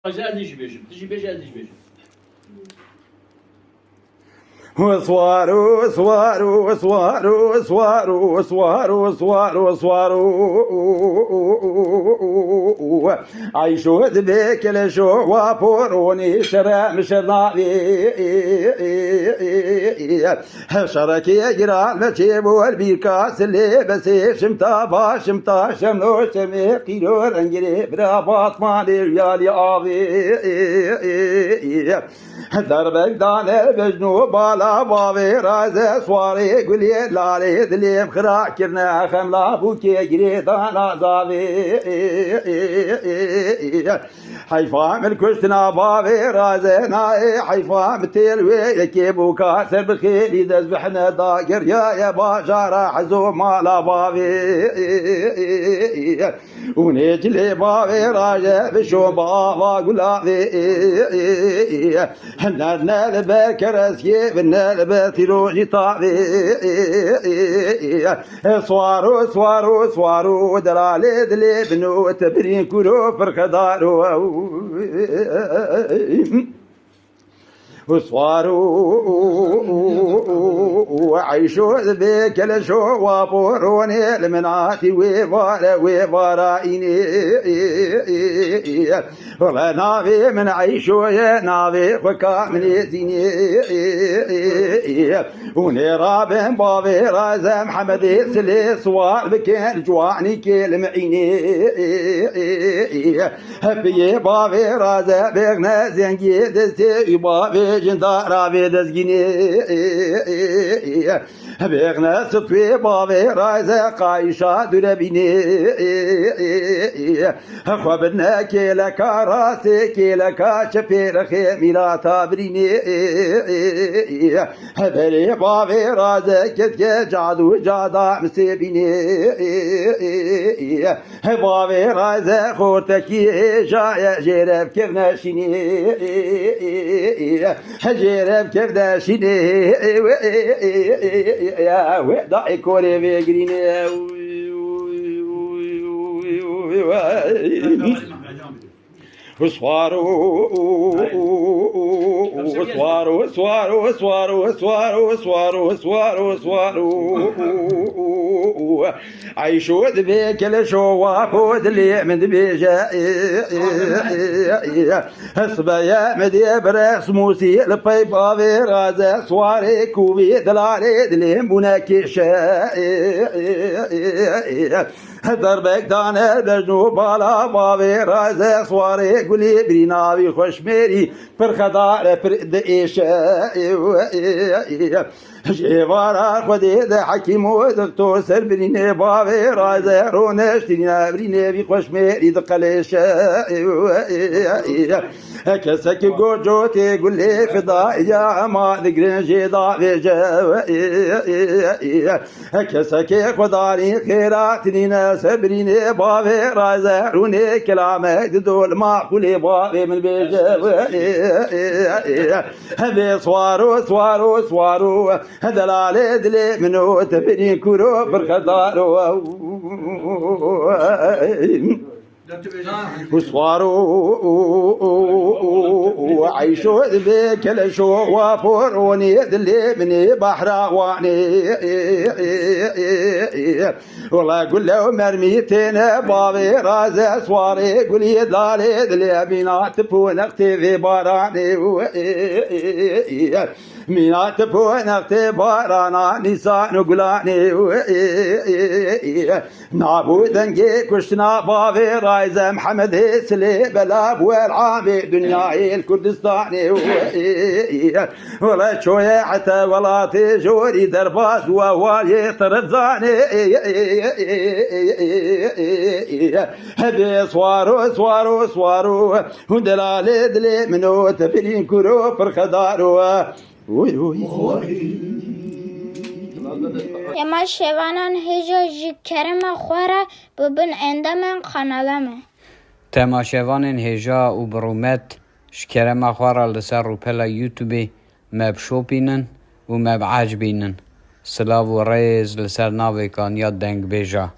ازيش بيجم تجي بيجي ازيش بيجم وصوارو صوارو صوارو صوارو صوارو صوارو صوارو عيشو ذبيك لشو وابوروني شرع مشرناوي شركي يجرى المجيبو البيكاس اللي بسي شمتا شمنو شمي قيلو رنجري برابط مالي ريالي آوي دربك دانه بجنو بالا باوي رازه سواري قولي لالي دليم خرا كرنا خملا بوكي قري دانا زاوي حيفا من كشتنا باوي رازه ناي حيفا متلوي يكيبو كاسر بخيلي دزبحنا داقر يا باجارة حزو مالا باوي ونجلي باوي راجه بشو باوا قلاوي هنال بكرسي بنال بثيروجي طاوي صوارو صوارو صوارو دلالي دلي بنو تبرين كلو فرخدارو وصوارو وعيشو ذبيك لشو وابوروني المناتي وبارائيني ونافي من عيشو يا نافي فكا من يزيني ونرابن بابي رازم حمدي سلي صوار بكين جواني كيل معيني هبي بابي رازم بغنا زنجي دستي بابي جندارا بدزجيني بغنا سطوي بابي رازا قايشا دربيني خبرنا كيلك راسي كيلك شفير خيميرا تابريني هبري بابي رازا كتك جادو جادا مسيبيني بابي رازا خورتكي جايا جيرب كيف ناشيني جيرب كيف ناشيني يا ودا كوري بيجريني وصوارو صوارو صوارو صوارو صوارو صوارو صوارو صوارو عيشو ذبيك لشو وابود اللي من ذبيجا صبايا مدي برس موسي لبي بابي رازا صواري كوبي دلالي دليم بناكيشا دربك دانه بجنو بالا بابي رازا صواري قولي بريناوي خوشميري فرخدار فرد ايشا جيوارا خودي ده حكيم ودكتور سر بريني بابي رازا رونشتينا بريني بخوشميري دقليشا كسك جوجوتي قولي فضاء يا ما ذكرين جيدا بيجا كسك خداري خيراتنينا سبريني بابي رازا روني كلامك دول ما قولي بابي من بيجا هذي صوارو صوارو صوارو دلالي دلي منو تبرين كورو برخدارو وصوارو وعيشو ذبيك لشو وافوروني دلي مني بحراواني والله قل له مرميتين بابي رازا صواري قولي دلالي دلي بينا تبون اختي في باراني مينا تبون اختي بارانا نسان قلاني نابو دنجي كشنا بابي رازا محمد سلي بلاب والعامي دنياي الكردستاني ولا شوية حتى ولا تجوري دربات ووالي طرزاني هبي صوارو صوارو صوارو هندلالي دلي منو تبرين كرو فرخدارو اما شوانان هجا جی کرم خوره ببن اندامن خانالمه تماشاوان هجا و برومت شکرم خواره لسر روپلا یوتیوبی مب شوپینن و مب عجبینن سلاو و ریز لسر ناوی کان یاد دنگ بیجا